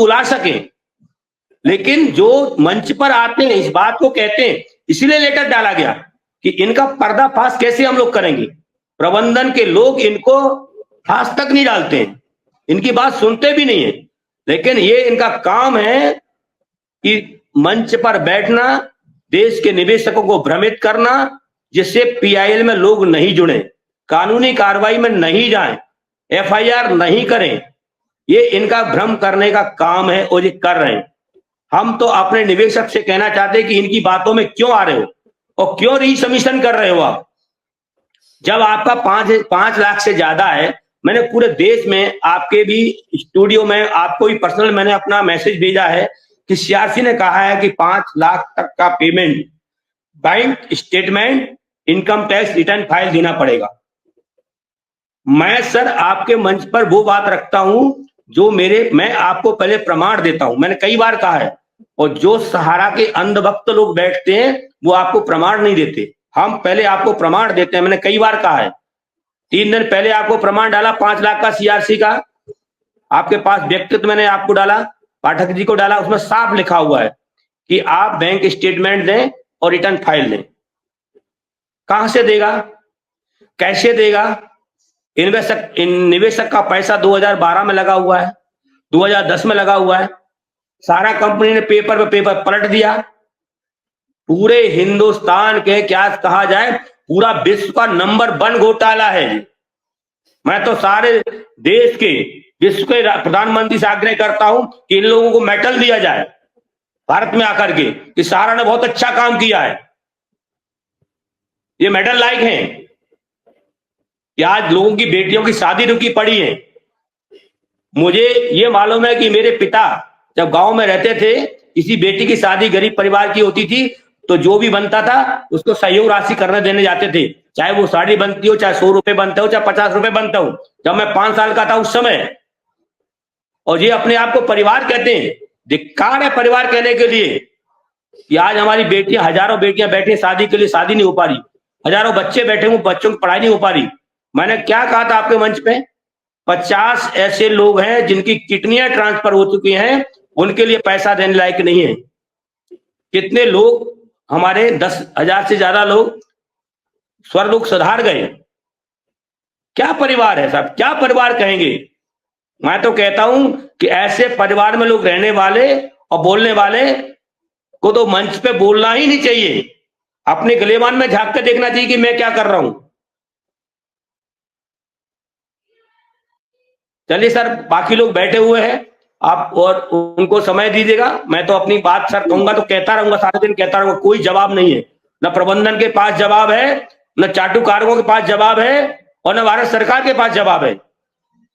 बुला सके, लेकिन जो मंच पर आते हैं इस बात को कहते हैं, इसीलिए लेटर डाला गया कि इनका पर्दाफाश कैसे हम लोग करेंगे। प्रबंधन के लोग इनको फाश तक नहीं डालते हैं, इनकी बात सुनते भी नहीं है, लेकिन ये इनका काम है कि मंच पर बैठना, देश के निवेशकों को भ्रमित करना, जिससे पीआईएल में लोग नहीं जुड़े, कानूनी कार्रवाई में नहीं जाएं, एफआईआर नहीं करें। ये इनका भ्रम करने का काम है और ये कर रहे हैं। हम तो अपने निवेशक से कहना चाहते हैं कि इनकी बातों में क्यों आ रहे हो और क्यों रीसब्मिशन कर रहे हो आप। जब आपका 5 लाख से ज्यादा है, मैंने पूरे देश में आपके भी स्टूडियो में आपको भी पर्सनल मैंने अपना मैसेज भेजा है कि सीआरसी ने कहा है कि 5 लाख तक का payment, bank statement, income tax return file देना पड़ेगा। मैं सर आपके मंच पर वो बात रखता हूं जो मैं आपको पहले प्रमाण देता हूं, मैंने कई बार कहा है, और जो सहारा के अंधभक्त लोग बैठते हैं वो आपको प्रमाण नहीं देते। हम पहले आपको प्रमाण देते हैं, मैंने कई बार कहा है। 3 दिन पहले आपको प्रमाण डाला 5 लाख का सीआरसी का, आपके पास व्यक्तित्व मैंने आपको डाला, पाठक जी को डाला, उसमें साफ लिखा हुआ है कि आप बैंक स्टेटमेंट दें और रिटर्न फाइल दें। कहां से देगा, कैसे देगा? निवेशक का पैसा 2012 में लगा हुआ है, 2010 में लगा हुआ है, सारा कंपनी ने पेपर पे पेपर पलट दिया। पूरे हिंदुस्तान के क्या कहा जाए, पूरा विश्व का नंबर 1 घोटाला है। मैं तो सारे देश के, विश्व के प्रधानमंत्री से आग्रह करता हूं कि इन लोगों को मेडल दिया जाए भारत में आकर के कि सहारा ने बहुत अच्छा काम किया है, ये मेडल लायक हैं कि आज लोगों की बेटियों की शादी रुकी पड़ी है। मुझे ये मालूम है कि मेरे पिता जब गांव में रहते थे, किसी बेटी की शादी गरीब परिवार की होती थी तो जो भी बनता था उसको सहयोग राशि करने देने जाते थे, चाहे वो साड़ी बनती हो, चाहे 100 रुपए बनते हो, चाहे 50 रुपए बनता हो। जब मैं 5 साल का था उस समय, और ये अपने आप को परिवार कहते हैं। धिक्कार है परिवार कहने के लिए कि आज हमारी बेटियां, हजारों बेटियां बैठी शादी के लिए, शादी नहीं हो पा रही, हजारों बच्चे बैठे हुए, बच्चों की पढ़ाई नहीं हो पा रही। मैंने क्या कहा था आपके मंच पे, 50 ऐसे लोग हैं जिनकी किडनियां ट्रांसफर हो चुकी हैं, उनके लिए पैसा देने लायक नहीं है। कितने लोग हमारे 10,000 से ज्यादा लोग स्वर्लोक सुधार गए। क्या परिवार है साहब, क्या परिवार कहेंगे? मैं तो कहता हूं कि ऐसे परिवार में लोग रहने वाले और बोलने वाले को तो मंच पे बोलना ही नहीं चाहिए, अपने गलेमान में झांक कर देखना चाहिए कि मैं क्या कर रहा हूं। चलिए सर, बाकी लोग बैठे हुए हैं, आप और उनको समय दीजिएगा। मैं तो अपनी बात सर कहूंगा तो कहता रहूंगा, सारे दिन कहता रहूंगा, कोई जवाब नहीं है। न प्रबंधन के पास जवाब है, न चाटुकारों के पास जवाब है, और न भारत सरकार के पास जवाब है।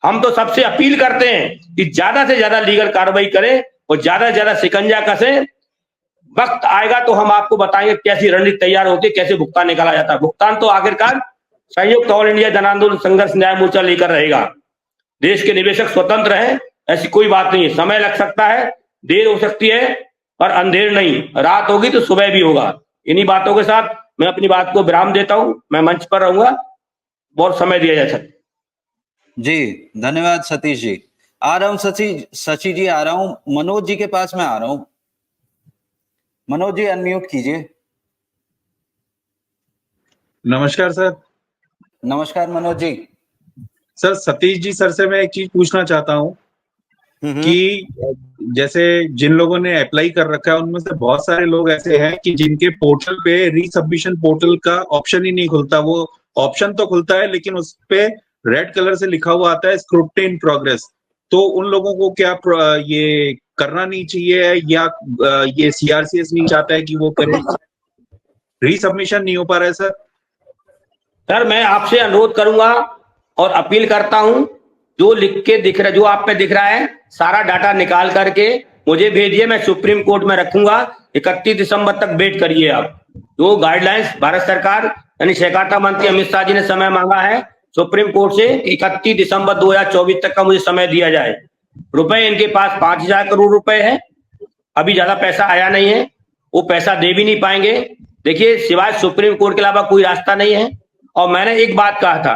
हम तो सबसे अपील करते हैं कि ज्यादा से ज्यादा लीगल कार्रवाई करें और ज्यादा से ज्यादा शिकंजा कसें। वक्त आएगा तो हम आपको बताएंगे कैसी रणनीति तैयार होती है, कैसे भुगतान निकाला जाता है। भुगतान तो आखिरकार संयुक्त ऑल इंडिया जन आंदोलन संघर्ष न्याय मोर्चा लेकर रहेगा। देश के निवेशक स्वतंत्र हैं, ऐसी कोई बात नहीं है। समय लग सकता है, देर हो सकती है, पर अंधेर नहीं, रात होगी तो सुबह भी होगा। इन्हीं बातों के साथ मैं अपनी बात को विराम देता हूं। मैं मंच पर रहूंगा, बहुत समय दिया जा सकता जी। धन्यवाद सतीश जी। आ रहा हूं शशि जी, आ रहा हूं। मनोज जी के पास मैं आ रहा हूं। मनोज जी अनम्यूट कीजिए। नमस्कार सर। नमस्कार मनोज जी। सर सतीश जी सर से मैं एक चीज पूछना चाहता हूँ कि जैसे जिन लोगों ने अप्लाई कर रखा है उनमें से बहुत सारे लोग ऐसे हैं कि जिनके पोर्टल पे रीसबमिशन पोर्टल का ऑप्शन ही नहीं खुलता। वो ऑप्शन तो खुलता है लेकिन उस पे रेड कलर से लिखा हुआ आता है स्क्रूटनी इन प्रोग्रेस। तो उन लोगों को क्या ये करना नहीं चाहिए, या ये सीआरसीएस नहीं चाहता है कि वो करे? रीसबमिशन नहीं हो पा रहा है सर। सर मैं आपसे अनुरोध करूंगा और अपील करता हूं, जो लिख के दिख रहा है, जो आप पे दिख रहा है, सारा डाटा निकाल करके मुझे भेजिए, मैं सुप्रीम कोर्ट में रखूंगा। 31 दिसंबर तक वेट करिए आप। जो गाइडलाइंस भारत सरकार यानी सहकारिता मंत्री अमित शाह जी ने समय मांगा है सुप्रीम कोर्ट से, 31 दिसंबर 2024 तक का मुझे समय दिया जाए। रुपए इनके पास 5,000 करोड़ रुपए है, अभी ज्यादा पैसा आया नहीं है, वो पैसा दे भी नहीं पाएंगे। देखिए, सिवाय सुप्रीम कोर्ट के अलावा कोई रास्ता नहीं है। और मैंने एक बात कहा था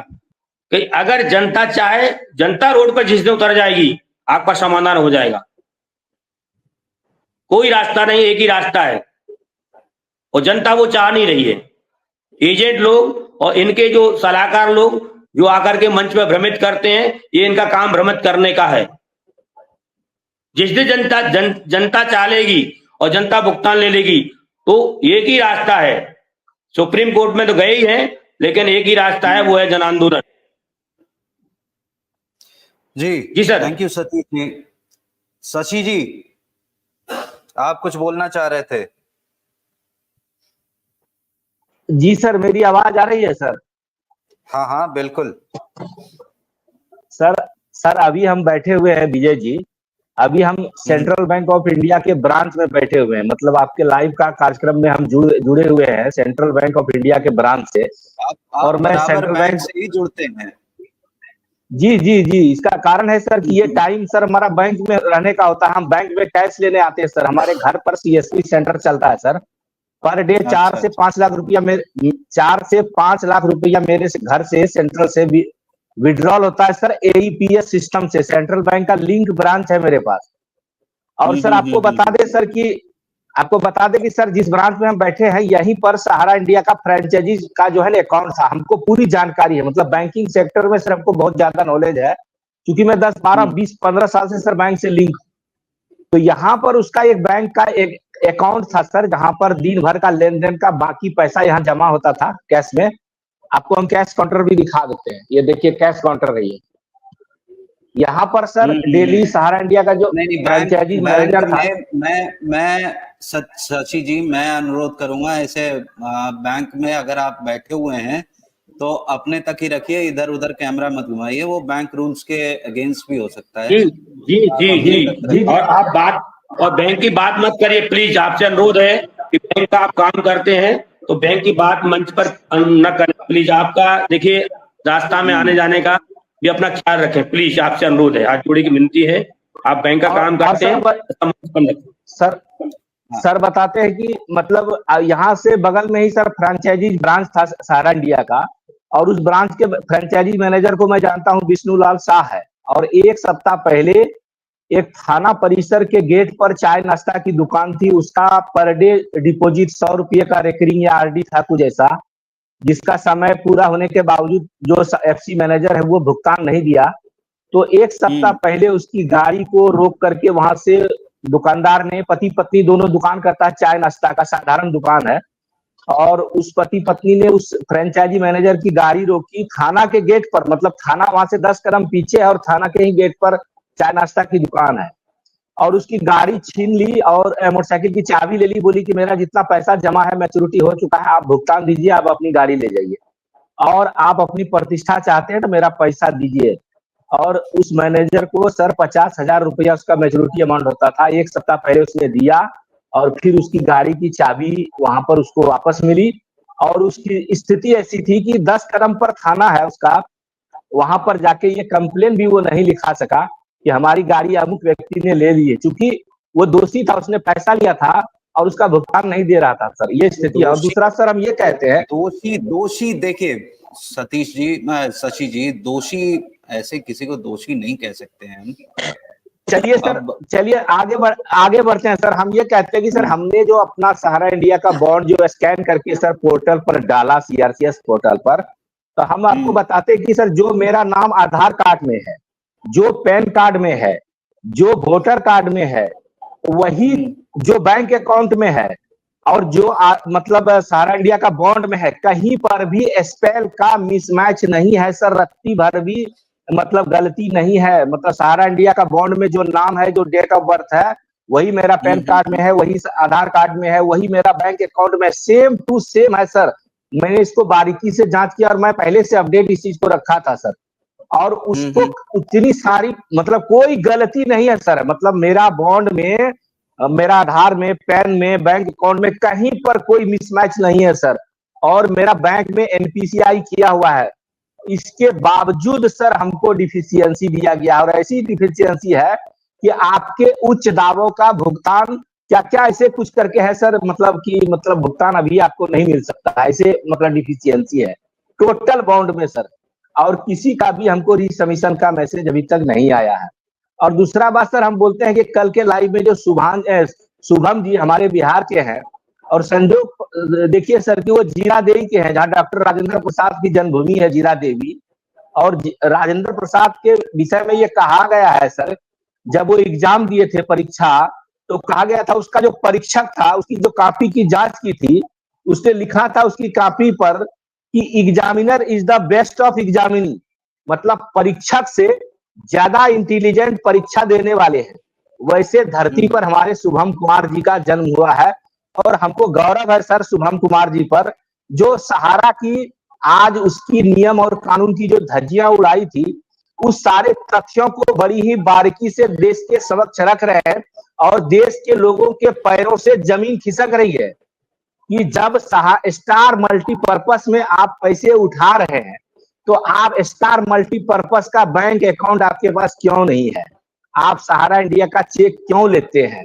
कि अगर जनता चाहे, जनता रोड पर जिस दिन उतर जाएगी, आपका समाधान हो जाएगा। कोई रास्ता नहीं, एक ही रास्ता है और जनता वो चाह नहीं रही है। एजेंट लोग और इनके जो सलाहकार लोग जो आकर के मंच पर भ्रमित करते हैं, ये इनका काम भ्रमित करने का है। जिस दिन जनता चालेगी और जनता भुगतान ले लेगी तो एक ही रास्ता है। सुप्रीम कोर्ट में तो गए ही हैं, लेकिन एक ही रास्ता है, वो है जन आंदोलन। जी sir. Thank you Satish ji. Shashi जी, आप कुछ बोलना चाह रहे थे? जी सर, मेरी आवाज आ रही है सर? हाँ हाँ बिल्कुल। सर अभी हम बैठे हुए हैं विजय जी, अभी हम सेंट्रल बैंक ऑफ इंडिया के ब्रांच में बैठे हुए हैं। मतलब आपके लाइव का कार्यक्रम में हम जुड़े हुए हैं सेंट्रल बैंक ऑफ इंडिया के ब्रांच से। और मैं सेंट्रल बैंक से ही जुड़ते हैं। जी जी जी, इसका कारण है सर कि ये टाइम सर हमारा बैंक में रहने का होता है। हम बैंक में कैश लेने आते हैं सर। हमारे घर पर सीएसपी सेंटर चलता है सर। पर डे 4 से 5 लाख रुपया 4 से 5 लाख रुपया मेरे घर से सेंट्रल से विड्रॉल होता है सर, एईपीएस सिस्टम से। सेंट्रल बैंक का लिंक ब्रांच है मेरे पास। और सर आपको बता दें कि सर जिस ब्रांच में हम बैठे हैं, यहीं पर सहारा इंडिया का फ्रेंचाइजी का जो है ना अकाउंट था। हमको पूरी जानकारी है, मतलब बैंकिंग सेक्टर में सर हमको बहुत ज्यादा नॉलेज है, क्योंकि मैं 10, 12, 20, 15 साल से सर बैंक से लिंक। तो यहाँ पर उसका एक बैंक का एक अकाउंट था सर, जहां पर दिन भर का लेन देन का बाकी पैसा यहाँ जमा होता था कैश में। आपको हम कैश काउंटर भी दिखा देते हैं, ये देखिए कैश काउंटर है ये। यहाँ पर सर डेली सहारा इंडिया का जो फ्रेंचाइजी मैनेजर था। मैं शशि जी, मैं अनुरोध करूंगा, ऐसे बैंक में अगर आप बैठे हुए हैं तो अपने तक ही रखिए, इधर उधर कैमरा मत घुमाइए, वो बैंक रूल्स के अगेंस्ट भी हो सकता है। जी जी जी जी, जी। और आप बैंक की बात मत करिए प्लीज। आपसे अनुरोध है कि बैंक का आप काम करते हैं तो बैंक की बात मंच पर न करें प्लीज। आपका देखिए रास्ता में आने जाने का भी अपना ख्याल रखें प्लीज, आपसे अनुरोध है, हाथ जोड़ी की विनती है। आप बैंक का काम करते हैं सर बताते हैं कि मतलब यहाँ से बगल में ही सर फ्रेंचाइजी ब्रांच था सहारा इंडिया का, और उस ब्रांच के फ्रेंचाइजी मैनेजर को मैं जानता हूँ, विष्णुलाल शाह है। और एक सप्ताह पहले एक थाना परिसर के गेट पर चाय नाश्ता की दुकान थी, उसका पर डे डिपॉजिट 100 रुपये का रेकरिंग या आरडी था कुछ ऐसा, जिसका समय पूरा होने के बावजूद जो एफसी मैनेजर है वो भुगतान नहीं दिया। तो एक सप्ताह पहले उसकी गाड़ी को रोक करके वहां से दुकानदार ने, पति पत्नी दोनों दुकान करता है, चाय नाश्ता का साधारण दुकान है, और उस पति पत्नी ने उस फ्रेंचाइजी मैनेजर की गाड़ी रोकी थाना के गेट पर। मतलब थाना वहां से 10 कदम पीछे है और थाना के ही गेट पर चाय नाश्ता की दुकान है, और उसकी गाड़ी छीन ली और मोटरसाइकिल की चाबी ले ली। बोली कि मेरा जितना पैसा जमा है मैच्योरिटी हो चुका है, आप भुगतान दीजिए, आप अपनी गाड़ी ले जाइए, और आप अपनी प्रतिष्ठा चाहते हैं तो मेरा पैसा दीजिए। और उस मैनेजर को सर 50,000 रुपया उसका मैच्योरिटी अमाउंट होता था, एक सप्ताह पहले उसने दिया, और फिर उसकी गाड़ी की चाबी वहां पर उसको वापस मिली। और उसकी स्थिति ऐसी थी कि 10 कदम पर थाना है उसका, वहां पर जाके ये कंप्लेन भी वो नहीं लिखा सका कि हमारी गाड़ी अमुक व्यक्ति ने ले ली है, क्योंकि वो दोषी था, उसने पैसा लिया था और उसका भुगतान नहीं दे रहा था सर, ये स्थिति है। और दूसरा सर हम ये कहते हैं दोषी देखिए सतीश जी, शशि जी, दोषी ऐसे किसी को दोषी नहीं कह सकते हैं हम। चलिए सर, चलिए आगे बढ़ते हैं सर। हम ये कहते हैं कि सर हमने जो अपना सहारा इंडिया का बॉन्ड जो स्कैन करके सर पोर्टल पर डाला, सीआरसीएस पोर्टल पर, तो हम आपको बताते हैं कि सर जो मेरा नाम आधार कार्ड में है, जो पैन कार्ड में है, जो वोटर कार्ड में है, वही जो बैंक अकाउंट में है, और जो मतलब सहारा इंडिया का बॉन्ड में है, कहीं पर भी स्पेल का मिसमैच नहीं है सर, रत्ती भर भी मतलब गलती नहीं है। मतलब सहारा इंडिया का बॉन्ड में जो नाम है, जो डेट ऑफ बर्थ है, वही मेरा पैन कार्ड में है, वही आधार कार्ड में है, वही मेरा बैंक अकाउंट में सेम टू सेम है सर। मैंने इसको बारीकी से जांच किया और मैं पहले से अपडेट इस चीज को रखा था सर, और उसको उतनी सारी मतलब कोई गलती नहीं है सर। मतलब मेरा बॉन्ड में, मेरा आधार में, पैन में, बैंक अकाउंट में कहीं पर कोई मिसमैच नहीं है सर, और मेरा बैंक में एनपीसीआई किया हुआ है। इसके बावजूद सर हमको डिफिशियंसी दिया गया, और ऐसी डिफिशियंसी है कि आपके उच्च दावों का भुगतान क्या क्या ऐसे कुछ करके है सर, मतलब कि मतलब भुगतान अभी आपको नहीं मिल सकता, ऐसे मतलब डिफिशियंसी है टोटल बॉन्ड में सर। और किसी का भी हमको रिसबमिशन का मैसेज अभी तक नहीं आया है। और दूसरा बात सर, हम बोलते हैं कि कल के लाइव में जो शुभम जी हमारे बिहार के हैं, और संजोग देखिए सर कि वो जीरा देवी के हैं, जहाँ डॉक्टर राजेंद्र प्रसाद की जन्मभूमि है जीरा देवी। और राजेंद्र प्रसाद के विषय में ये कहा गया है सर, जब वो एग्जाम दिए थे परीक्षा, तो कहा गया था उसका जो परीक्षक था उसकी जो कॉपी की जांच की थी, उसने लिखा था उसकी कॉपी पर कि examiner is the best of examinee, मतलब परीक्षक से ज्यादा इंटेलिजेंट परीक्षा देने वाले हैं। वैसे धरती पर हमारे शुभम कुमार जी का जन्म हुआ है, और हमको गौरव है सर शुभम कुमार जी पर, जो सहारा की आज उसकी नियम और कानून की जो धज्जियां उड़ाई थी, उस सारे तथ्यों को बड़ी ही बारीकी से देश के समक्ष रख रहे हैं, और देश के लोगों के पैरों से जमीन खिसक रही है कि जब स्टार मल्टीपर्पस में आप पैसे उठा रहे हैं, तो आप स्टार मल्टीपर्पस का बैंक अकाउंट आपके पास क्यों नहीं है? आप सहारा इंडिया का चेक क्यों लेते हैं?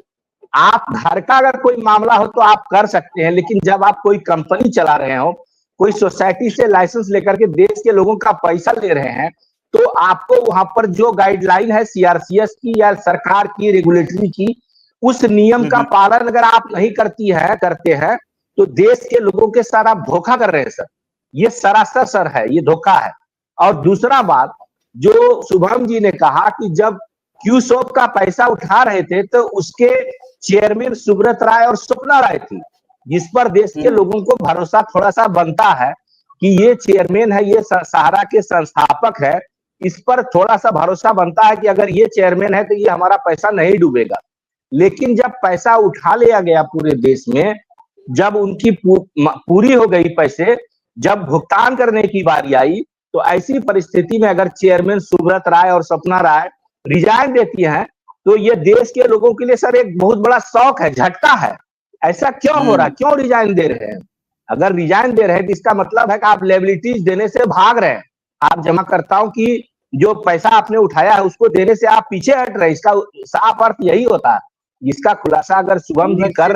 आप घर का अगर कोई मामला हो तो आप कर सकते हैं, लेकिन जब आप कोई कंपनी चला रहे हो, कोई सोसाइटी से लाइसेंस लेकर के देश के लोगों का पैसा ले रहे हैं, तो आपको वहां पर जो गाइडलाइन है सीआरसीएस की या सरकार की रेगुलेटरी की, उस नियम का पालन अगर आप नहीं करते हैं, तो देश के लोगों के साथ आप धोखा कर रहे हैं सर। ये सरासर सर है, ये धोखा है। और दूसरा बात, जो शुभम जी ने कहा कि जब क्यूसॉप का पैसा उठा रहे थे, तो उसके चेयरमैन सुब्रत राय और स्वप्ना राय थी, जिस पर देश के लोगों को भरोसा थोड़ा सा बनता है कि ये चेयरमैन है, ये सहारा के संस्थापक है, इस पर थोड़ा सा भरोसा बनता है कि अगर ये चेयरमैन है तो ये हमारा पैसा नहीं डूबेगा। लेकिन जब पैसा उठा लिया गया पूरे देश में, जब उनकी पूरी हो गई पैसे, जब भुगतान करने की बारी आई, तो ऐसी परिस्थिति में अगर चेयरमैन सुब्रत राय और स्वप्ना राय रिजाइन देती हैं, तो ये देश के लोगों के लिए सर एक बहुत बड़ा शौक है, झटका है। ऐसा क्यों हो रहा है? क्यों रिजाइन दे रहे हैं? अगर रिजाइन दे रहे हैं तो इसका मतलब है कि आप लायबिलिटीज देने से भाग रहे हैं, आप जमाकर्ताओं की जो पैसा आपने उठाया है उसको देने से आप पीछे हट रहे हैं। इसका साफ अर्थ यही होता है, जिसका खुलासा अगर शुभम जी कर